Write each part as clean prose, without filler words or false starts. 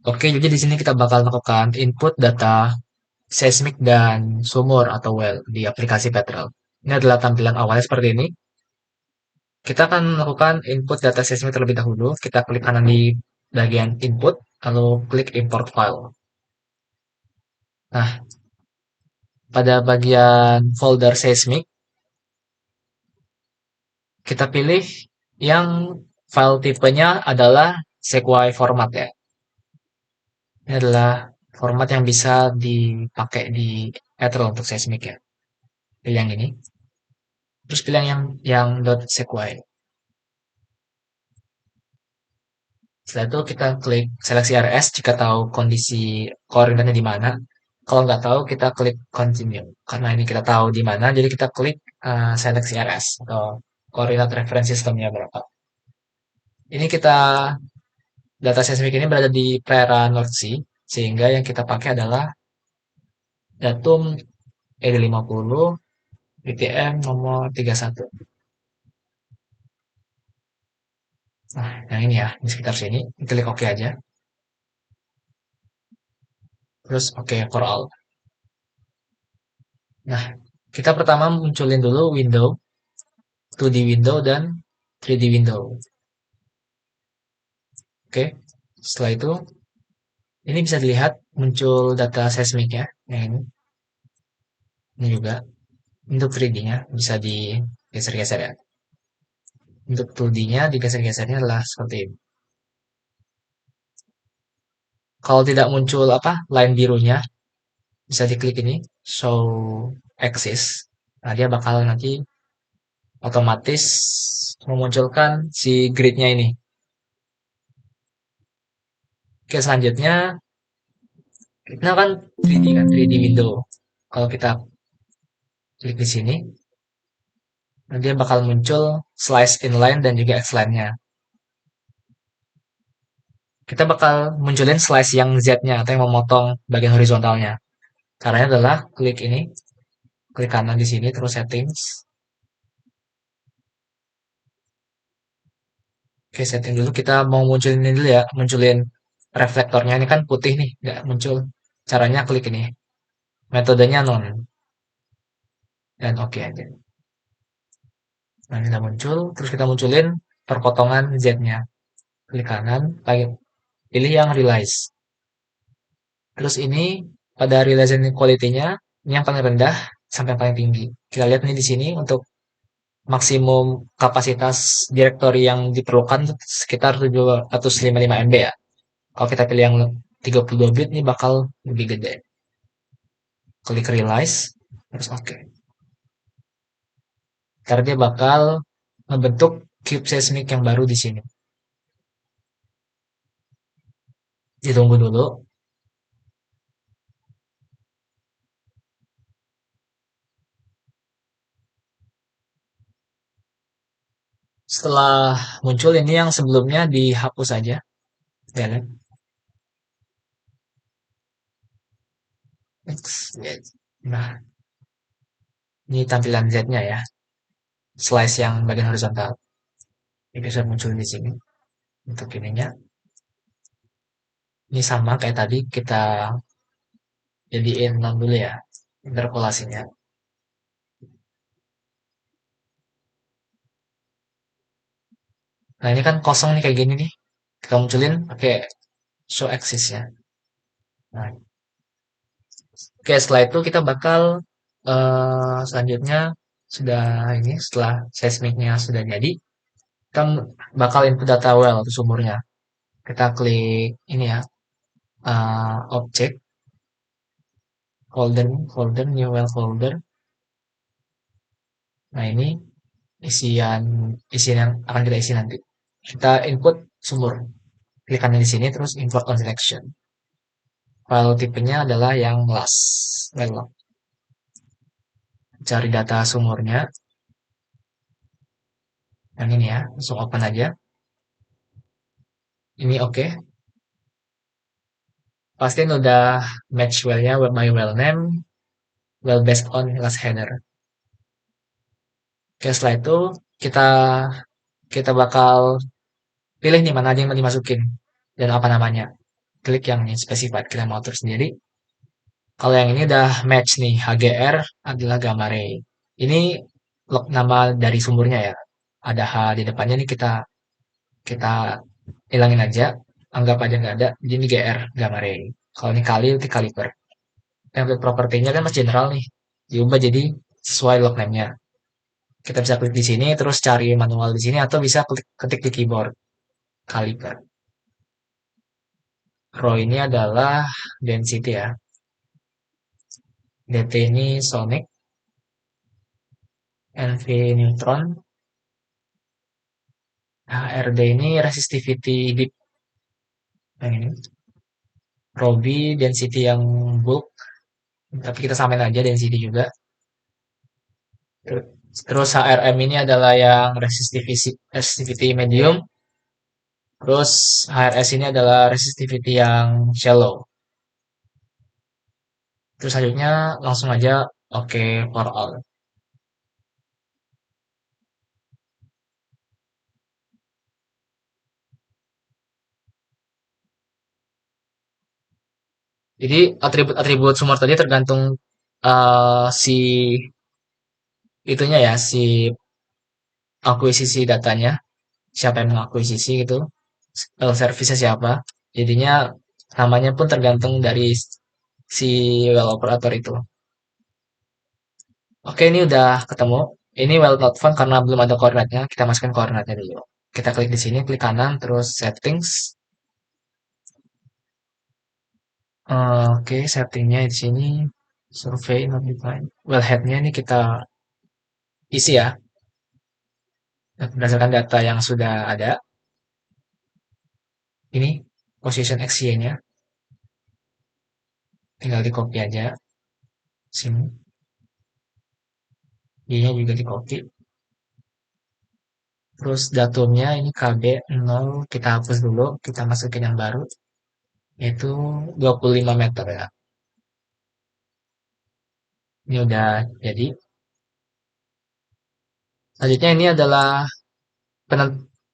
Oke, jadi di sini kita bakal melakukan input data seismik dan sumur atau well di aplikasi Petrel. Ini adalah tampilan awalnya seperti ini. Kita akan melakukan input data seismik terlebih dahulu. Kita klik kanan di bagian input, lalu klik import file. Nah, pada bagian folder seismik, kita pilih yang file tipenya adalah Sequai format ya. Ini adalah format yang bisa dipakai di Petrel untuk seismik ya. Pilih yang ini. Terus pilih yang .sequai. Setelah itu kita klik seleksi RS jika tahu kondisi koordinatnya di mana. Kalau nggak tahu, kita klik continue. Karena ini kita tahu di mana, jadi kita klik seleksi RS atau koordinat reference sistemnya berapa. Ini kita data seismik ini berada di perairan North Sea, sehingga yang kita pakai adalah datum ED50 BTM nomor 31. Nah, yang ini ya, di sekitar sini. Klik OK aja. Terus OK for all. Nah, kita pertama munculin dulu window, 2D window dan 3D window. Oke, setelah itu ini bisa dilihat muncul data seismik ya. Nah, ini juga untuk 3D-nya bisa digeser-geser ya. Untuk 2D-nya digeser-gesernya adalah seperti ini. Kalau tidak muncul apa line birunya, bisa diklik ini show axis. Nah, dia bakal nanti otomatis memunculkan si grid-nya ini. Oke, selanjutnya kita kan 3D kan, 3D window. Kalau kita klik di sini, dia bakal muncul slice inline dan juga X-line-nya. Kita bakal munculin slice yang Z-nya atau yang memotong bagian horizontalnya. Caranya adalah klik ini, klik kanan di sini, terus settings. Oke, setting dulu. Kita mau munculin ini dulu ya, munculin reflektornya. Ini kan putih nih, nggak muncul. Caranya klik ini, metodenya non, dan oke aja. Nah, ini udah muncul, terus kita munculin perpotongan Z-nya. Klik kanan, pilih yang realize. Terus ini pada realization quality-nya, ini yang paling rendah sampai yang paling tinggi. Kita lihat nih di sini untuk maksimum kapasitas directory yang diperlukan sekitar 755 MB ya. Kalau kita pilih yang 32 bit ini bakal lebih gede. Klik realize, terus oke. Karena dia bakal membentuk cube seismic yang baru di sini. Ditunggu dulu. Setelah muncul ini yang sebelumnya dihapus aja. Ya kan? Nah, ini tampilan Z-nya ya. Slice yang bagian horizontal. Ini bisa muncul di sini. Untuk ininya. Ini sama kayak tadi kita jadiin non dulu ya. Interpolasinya. Nah, ini kan kosong nih kayak gini nih. Kita munculin pakai show axis ya. Nah, oke, setelah itu kita bakal selanjutnya sudah ini setelah seismiknya sudah jadi, kita bakal input data well atau sumurnya. Kita klik ini ya, object folder new well folder. Nah, ini isian isian yang akan kita isi nanti. Kita input sumur. Klik kanan di sini terus import on selection. File tipenya adalah yang last. Well, cari data sumurnya. Yang ini ya, langsung open aja. Ini oke. Pastiin udah match well-nya by well name, well based on last header. Oke, setelah itu kita kita bakal pilih nih mana aja yang mau dimasukin dan apa namanya. klik yang specified, kita mau atur sendiri. Kalau yang ini udah match nih, HGR adalah gamma ray. Ini nama dari sumbernya ya. Ada H di depannya nih, kita kita hilangin aja, anggap aja nggak ada. Jadi ini GR, gamma ray. Kalau ini kali, itu kaliper. Template propertinya kan masih general nih. Diubah jadi sesuai log name-nya. Kita bisa klik di sini, terus cari manual di sini, atau bisa klik ketik di keyboard. Kaliper. Rho ini adalah density ya. DT ini sonic, NV neutron, HRD ini resistivity deep. Yang ini. Rho B density yang bulk, tapi kita samain aja density juga. Terus HRM ini adalah yang resistivity medium. Terus HRS ini adalah resistivity yang shallow. Terus selanjutnya langsung aja oke for all. Jadi atribut-atribut sumber tadi tergantung si itunya ya, si akuisisi datanya, siapa yang mengakuisisi itu, servisnya siapa. Jadinya namanya pun tergantung dari si well operator itu. Oke, ini udah ketemu. Ini well not found karena belum ada koordinatnya. Kita masukkan koordinatnya dulu. Kita klik di sini, klik kanan, terus settings. Oke, settingnya di sini survey not defined. Wellhead-nya ini kita isi ya, berdasarkan data yang sudah ada. Ini position XY-nya, tinggal di copy aja sini. Y-nya juga di copy. Terus datumnya ini KB 0, kita hapus dulu, kita masukin yang baru, yaitu 25 meter ya. Ini udah jadi. Selanjutnya ini adalah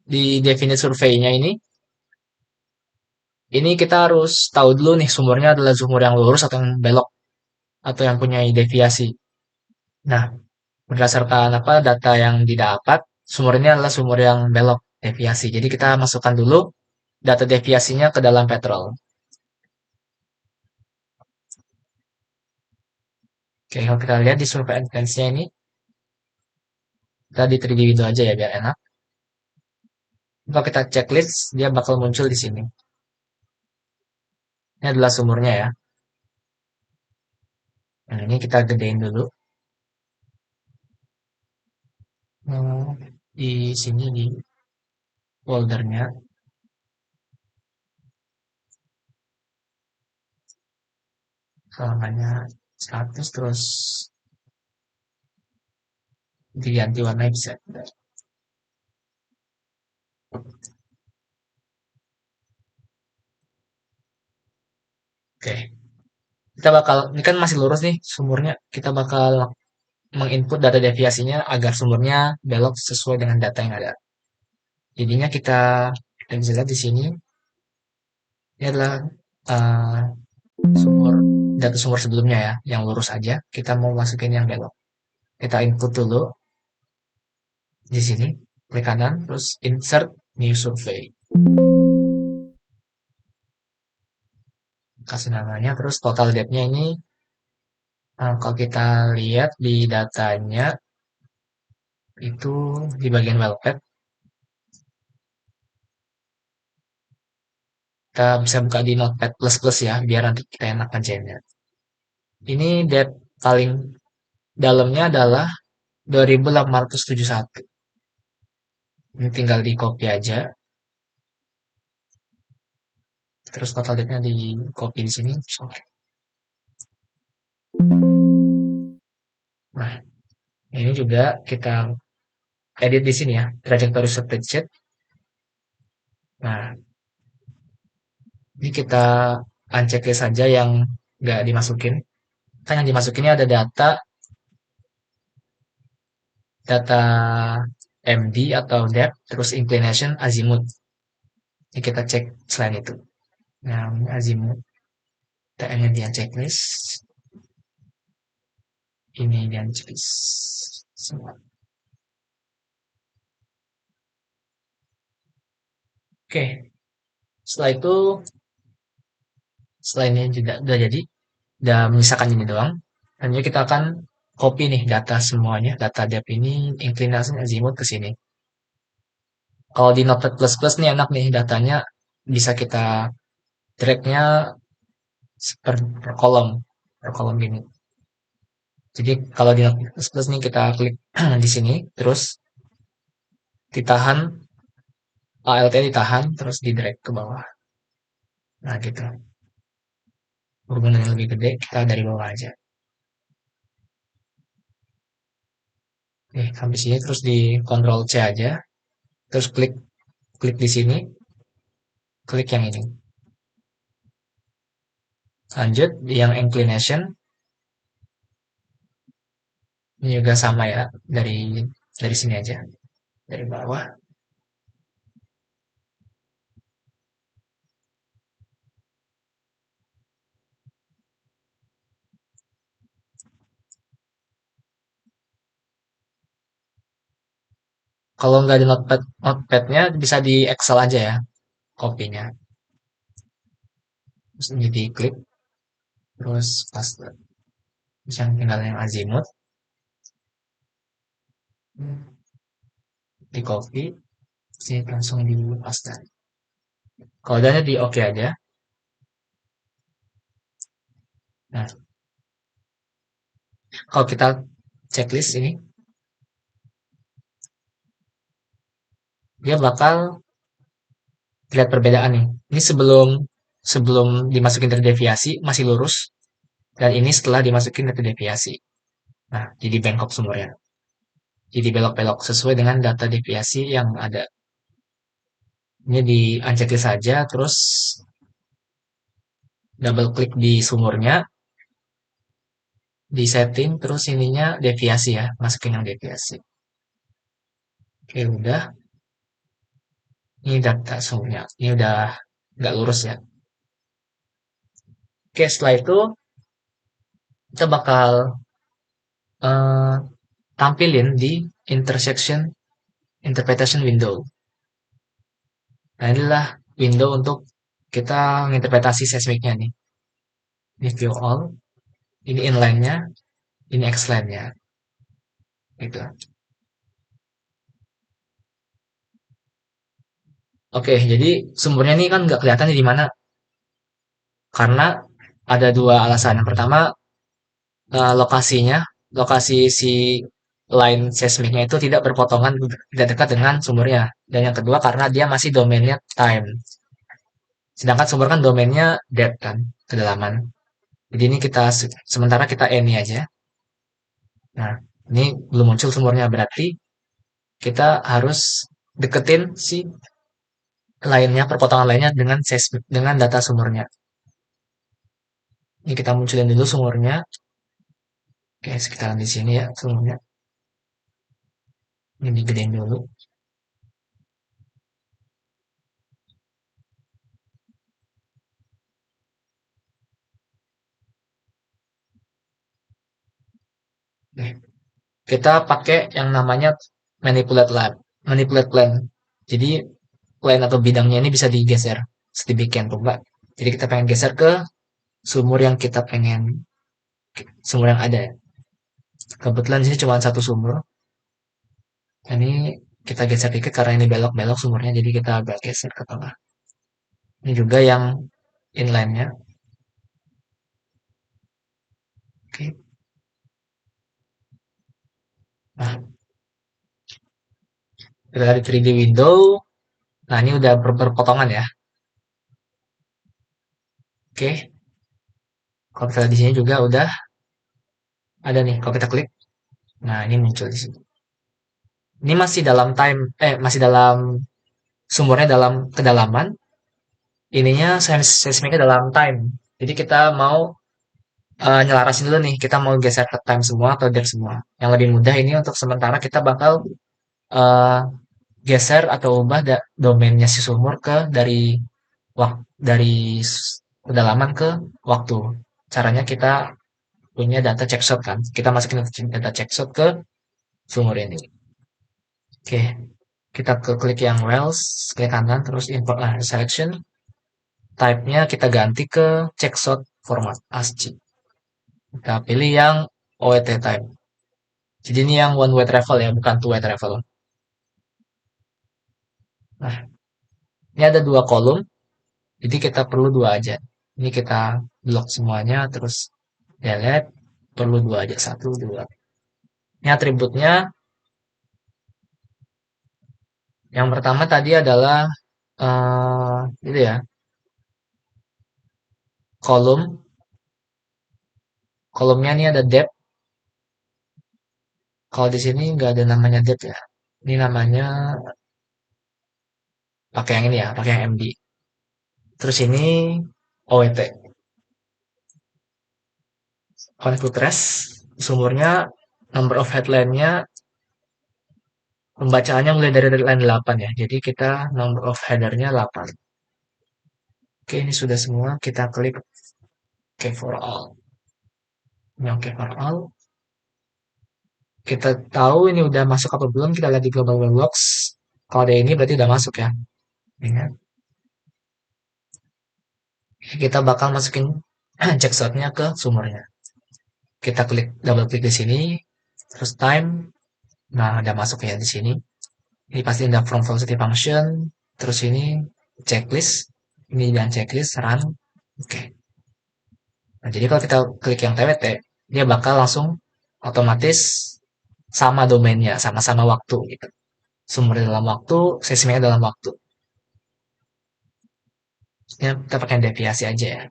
di definite survei-nya ini kita harus tahu dulu nih sumbernya adalah sumur yang lurus atau yang belok atau yang punya deviasi. Nah, berdasarkan apa data yang didapat, sumur ini adalah sumur yang belok deviasi. Jadi kita masukkan dulu data deviasinya ke dalam petrol. Oke, kalau kita lihat di survei advance-nya ini, kita di 3D window aja ya biar enak. Kalau kita checklist, dia bakal muncul di sini. Ini adalah sumurnya ya. Nah, ini kita gedein dulu. Hmm, di sini di foldernya, namanya status, terus diganti warna bisa. Oke, kita bakal, ini kan masih lurus nih sumurnya, kita bakal menginput data deviasinya agar sumbernya belok sesuai dengan data yang ada. Jadinya kita bisa lihat di sini, ini adalah uh, sumber data sumber sebelumnya ya, yang lurus aja. Kita mau masukin yang belok. Kita input dulu di sini, klik kanan, terus insert new survey. Kasih namanya, terus total depth-nya ini, kalau kita lihat di datanya, itu di bagian well path, kita bisa buka di notepad plus plus ya, biar nanti kita enak ngerjainnya. Ini depth paling dalamnya adalah 2871. Ini tinggal di copy aja. Terus total date-nya di copy di sini. Nah, ini juga kita edit di sini ya, trajectory spreadsheet. Nah, ini kita unchecklist saja yang nggak dimasukin. Kan yang dimasukinnya ada data MD atau depth, terus inclination, azimuth. Ini kita cek selain itu. Nah, azimut, TN-nya dia checklist, ini dia checklist. Semua. Oke, setelah itu, setelah ini juga udah jadi, udah menyisakan ini doang. Dan jadi kita akan copy nih data semuanya, data depth ini, inclinasi azimut ke sini. Kalau di Notepad++ nih enak nih datanya bisa kita drag-nya per kolom gini. Jadi kalau di Notepad++ nih kita klik di sini, terus ditahan, Alt ditahan, terus di drag ke bawah. Nah gitu. Berhubungan yang lebih gede, kita dari bawah aja. Nih, sampai sini terus di Ctrl C aja, terus klik klik di sini, klik yang ini. Lanjut yang inclination, ini juga sama ya, dari sini aja, dari bawah. Kalau nggak di notepadnya bisa di Excel aja ya, kopinya. Terus ini diklik, terus paste. Terus yang tinggal yang azimut, di copy, sini langsung di paste. Kalau udah di oke aja. Nah, kalau kita checklist ini, dia bakal lihat perbedaan nih. Ini sebelum sebelum dimasukin data deviasi masih lurus, dan ini setelah dimasukin data deviasi. Nah, jadi bengkok semuanya. Jadi belok-belok sesuai dengan data deviasi yang ada. Ini di unchecklist saja, terus double klik di sumurnya, di setting, terus ininya deviasi ya, masukin yang deviasi. Oke, udah. Ini data sumurnya. Ini udah nggak lurus ya. Oke, setelah itu kita bakal eh, tampilin di intersection interpretation window. Nah, inilah window untuk kita menginterpretasi seismiknya nih. Ini view all, ini inline-nya, ini X-line-nya. Gitu. Oke, jadi sumbernya ini kan nggak kelihatan di mana. Karena ada dua alasan. Yang pertama, lokasinya, lokasi si line seismiknya itu tidak berpotongan, tidak dekat dengan sumbernya. Dan yang kedua, karena dia masih domainnya time. Sedangkan sumber kan domainnya depth kan, kedalaman. Jadi ini kita sementara kita any aja. Nah, ini belum muncul sumbernya berarti kita harus deketin si lainnya, perpotongan lainnya dengan seismik, dengan data sumbernya. Ini kita munculin dulu sumbernya. Oke, sekitaran di sini ya sumbernya. Ini digedein dulu. Oke. Kita pakai yang namanya manipulate lab, manipulate plan. Jadi plan atau bidangnya ini bisa digeser sedemikian rupa. Jadi kita pengen geser ke sumur yang kita pengen, sumur yang ada. Kebetulan di sini cuma satu sumur. Ini kita geser dikit karena ini belok-belok sumurnya, jadi kita agak geser ke tengah. Ini juga yang inline-nya. Oke. Nah, kita dari 3D window. Nah, ini udah berpotongan ya. Oke. Kalau kita lihat di sini juga udah ada nih. Kalau kita klik, nah ini muncul di sini. Ini masih dalam time, masih dalam sumbernya dalam kedalaman. Ininya seismiknya dalam time. Jadi kita mau nyelarasin dulu nih. Kita mau geser ke time semua atau depth semua. Yang lebih mudah ini untuk sementara kita bakal eh, geser atau ubah domainnya si sumur ke dari dari kedalaman ke waktu. Caranya kita punya data checkshot kan. Kita masukin data checkshot ke sumur ini. Oke, kita ke klik yang Wells, klik kanan, terus import selection. Type-nya kita ganti ke checkshot format ASCII. Kita pilih yang OET type. Jadi ini yang one way travel ya, bukan two way travel. Nah, ini ada dua kolom, jadi kita perlu dua aja. Ini kita blok semuanya, terus delete, perlu dua aja, satu, dua. Ini atributnya, yang pertama tadi adalah itu ya, kolom. Kolomnya ini ada depth. Kalau di sini nggak ada namanya depth ya. Ini namanya pakai yang ini ya, pakai yang MD. Terus ini OET, Config Trace, sumbernya number of headline-nya pembacaannya mulai dari line 8 ya. Jadi kita number of header-nya 8. Oke, ini sudah semua. Kita klik OK for all. Ini OK for all. Kita tahu ini udah masuk apa belum. Kita lihat di Global Web Logs. Kalau ada ini berarti udah masuk ya. Ingat. Kita bakal masukin checkshot-nya ke sumbernya. Kita klik double klik di sini. Terus time. Nah, udah masuk ya di sini. Ini pasti ada from velocity function. Terus ini checklist. Ini dan checklist run. Oke. Nah, jadi kalau kita klik yang TWT, dia bakal langsung otomatis sama domainnya, sama-sama waktu gitu. Sumbernya dalam waktu, seismiknya dalam waktu. Ya, kita pakai deviasi aja ya.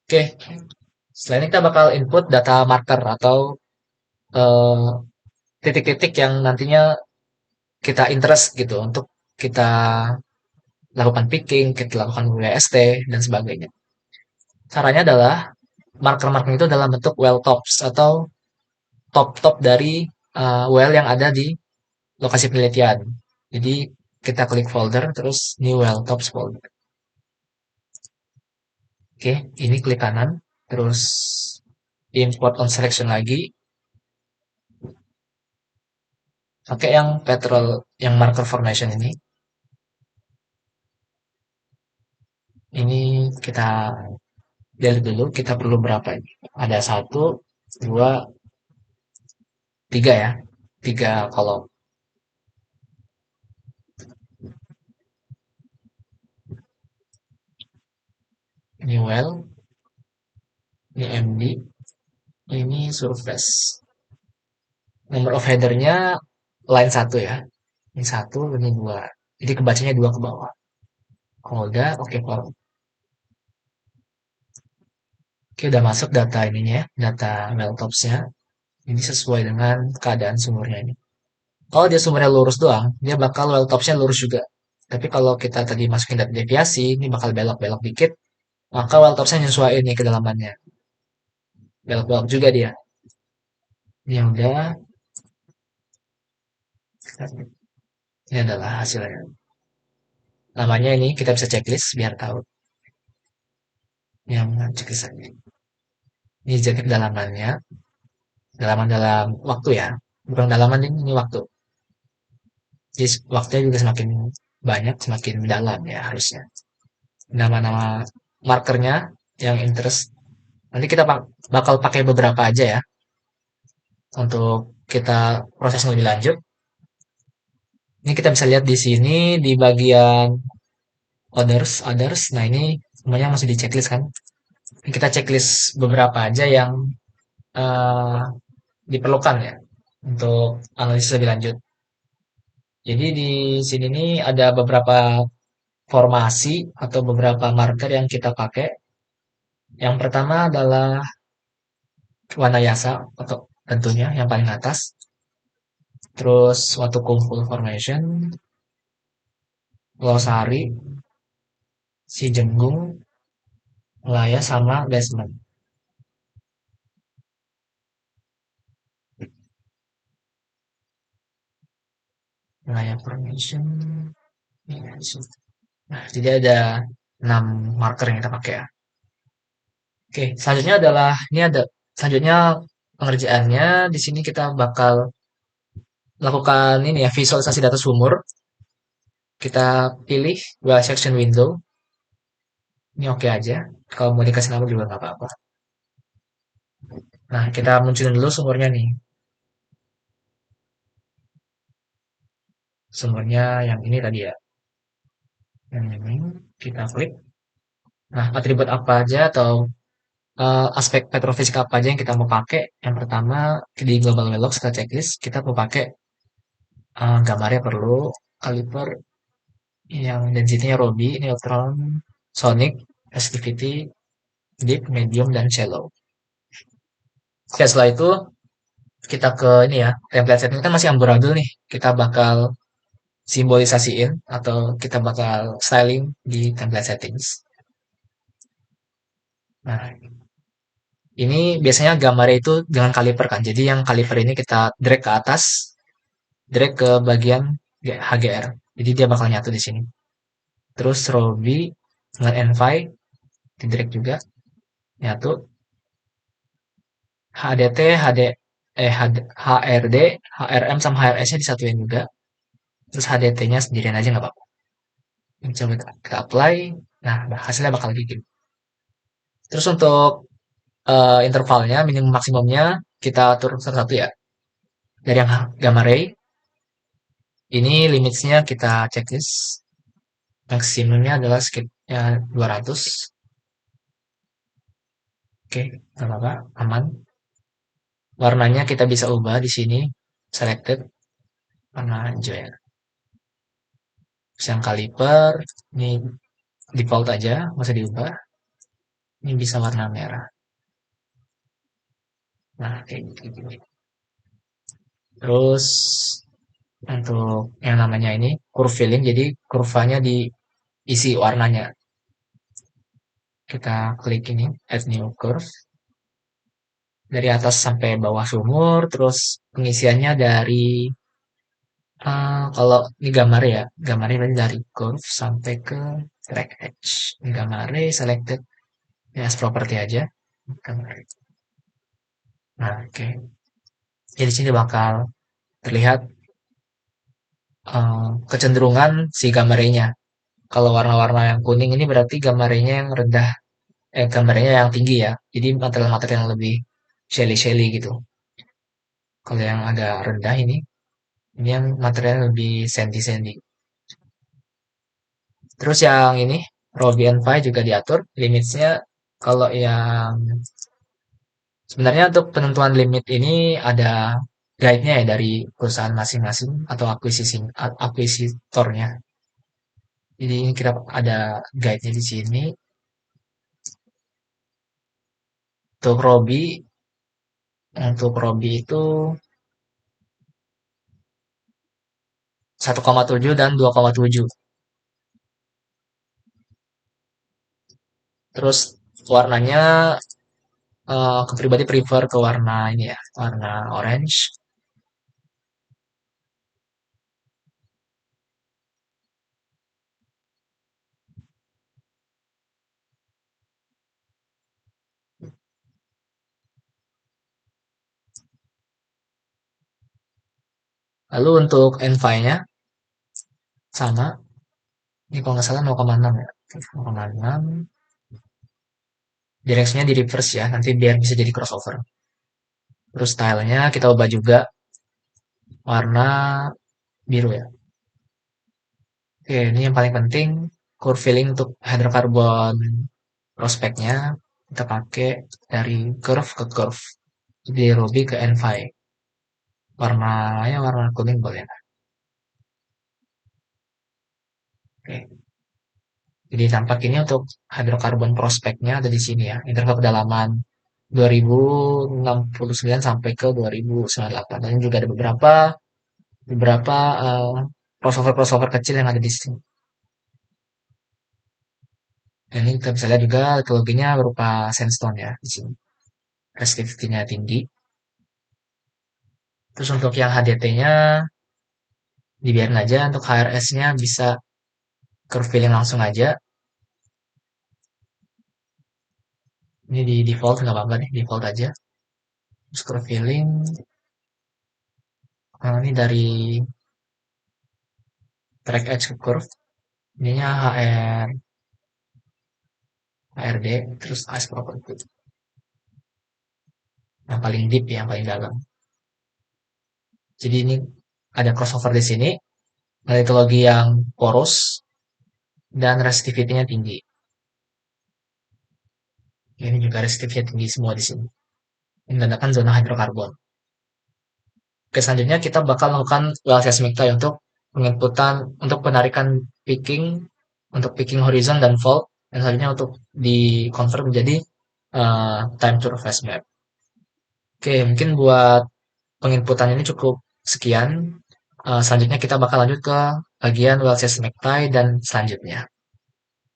Oke, setelah ini kita bakal input data marker atau eh, titik-titik yang nantinya kita interest gitu untuk kita lakukan picking, kita lakukan WST, dan sebagainya. Caranya adalah marker-marker itu dalam bentuk well tops atau top-top dari well yang ada di lokasi penelitian. Jadi kita klik folder terus new well tops folder. Oke, ini klik kanan terus import on selection lagi. Pakai yang petrol yang marker formation ini. Ini kita lihat dulu kita perlu berapa ini. Ada satu, dua, tiga ya. Tiga kolom. Ini well, ini MD, ini surface. Number of headernya line satu ya. Ini satu, ini dua. Jadi kebacanya dua ke bawah. Kalau udah, oke okay, oke, udah masuk data ininya ya, data Meltopsnya. Ini sesuai dengan keadaan sumbernya ini. Kalau dia sumbernya lurus doang, dia bakal Meltopsnya lurus juga. Tapi kalau kita tadi masukin data deviasi, ini bakal belok-belok dikit, maka Meltopsnya nyesuaiin nih kedalamannya. Belok-belok juga dia. Ini yang udah, ini adalah hasilnya. Namanya ini kita bisa checklist biar tahu. Yang checklist aja. Ini jadi kedalamannya, dalaman dalam waktu ya. Bukan dalaman ini waktu. Jadi waktunya juga semakin banyak, semakin dalam ya harusnya. Nama-nama markernya yang interest. Nanti kita bakal pakai beberapa aja ya untuk kita proses lebih lanjut. Ini kita bisa lihat di sini di bagian others. Nah ini semuanya masih di checklist kan. Ini kita checklist beberapa aja yang eh, diperlukan ya untuk analisis lebih lanjut. Jadi di sini nih ada beberapa formasi atau beberapa marker yang kita pakai. Yang pertama adalah Wanayasa atau tentunya yang paling atas. Terus suatu kumpul formation, Losari, Si Jenggung, Melaya sama basement. Melaya formation. Iya, di sini. Nah, jadi ada 6 marker yang kita pakai ya. Oke, selanjutnya adalah ini ada selanjutnya pengerjaannya di sini kita bakal lakukan ini ya visualisasi data sumur. Kita pilih Well Section Window. Ini oke aja. Kalau mau dikasih nama juga nggak apa-apa. Nah, kita munculin dulu sumurnya nih. Sumurnya yang ini tadi ya. Yang ini kita klik. Nah, atribut apa aja atau aspek petrofisika apa aja yang kita mau pakai. Yang pertama di Global Velox kita checklist kita mau pakai gambarnya perlu kaliper yang density-nya Robi, neutron, sonic, resistivity, deep, medium, dan shallow. Oke, setelah itu kita ke ini ya, template setting kan masih amburadul nih. Kita bakal simbolisasiin atau kita bakal styling di template settings. Nah, ini biasanya gambarnya itu dengan kaliper kan. Jadi yang kaliper ini kita drag ke atas, drag ke bagian HGR. Jadi dia bakal nyatu di sini. Terus Robi dengan Envy di drag juga nyatu. HDT, HRD, HRM sama HRS-nya disatuin juga. Terus HDT-nya sendirian aja nggak apa-apa. Coba kita apply. Nah, hasilnya bakal kayak gini. Terus untuk intervalnya, minimum maksimumnya kita atur satu-satu ya. Dari yang gamma ray, ini limitsnya kita checklist. Maksimumnya adalah sekitar 200. Oke, nggak apa-apa, aman. Warnanya kita bisa ubah di sini. Selected, warna hijau ya. Terus yang kaliper, ini default aja, nggak usah diubah. Ini bisa warna merah. Nah, kayak gitu. Terus untuk yang namanya ini curve filling, jadi kurvanya diisi warnanya. Kita klik ini, add new curve. Dari atas sampai bawah sumur, terus pengisiannya dari kalau ini gambar ya, gambarnya berarti dari curve sampai ke track edge. Ini gambarnya selected ya as property aja. Gambar. Nah, oke. Jadi di sini bakal terlihat kecenderungan si gambarnya. Kalau warna-warna yang kuning ini berarti gambarnya yang rendah, gambarnya yang tinggi ya. Jadi material-material yang lebih shelly-shelly gitu. Kalau yang agak rendah ini yang material yang lebih sandy-sandy. Terus yang ini, Robi and Pi juga diatur limitnya. Kalau yang sebenarnya untuk penentuan limit ini ada guide-nya ya dari perusahaan masing-masing atau akuisitornya. Jadi ini kita ada guide-nya di sini. Untuk Robi itu 1,7 dan 2,7. Terus warnanya aku pribadi prefer ke warna ini ya, warna orange. Lalu untuk NVI-nya sama, ini kalau nggak salah 0,6 ya. 0,6. Direksinya di reverse ya, nanti biar bisa jadi crossover. Terus stylenya kita ubah juga warna biru ya. Oke, ini yang paling penting, curve filling untuk hydrocarbon prospeknya kita pakai dari curve ke curve. Jadi Ruby ke Envy. Warnanya warna kuning boleh. Oke. Jadi tampak ini untuk hidrokarbon prospeknya ada di sini ya. Interval kedalaman 2069 sampai ke 2098. Dan juga ada beberapa crossover-crossover kecil yang ada di sini. Dan ini kita bisa lihat juga teknologinya berupa sandstone ya di sini. Resistivity-nya tinggi. Terus untuk yang HDT-nya dibiarin aja, untuk HRS-nya bisa curve filling langsung aja. Ini di default nggak apa-apa nih, default aja. Terus curve filling, ini dari track edge ke curve, ininya HRD, terus as property. Yang paling deep ya, yang paling dalam. Jadi ini ada crossover di sini, litologi yang poros, dan resistivity-nya tinggi. Ini juga resistivity tinggi semua di sini. Ini menandakan zona hidrokarbon. Oke, selanjutnya kita bakal lakukan well seismic tie untuk penarikan picking, untuk picking horizon dan fault, dan selanjutnya untuk di convert menjadi time to phase map. Oke, mungkin buat penginputan ini cukup sekian. Selanjutnya kita bakal lanjut ke bagian well seismic tie dan selanjutnya.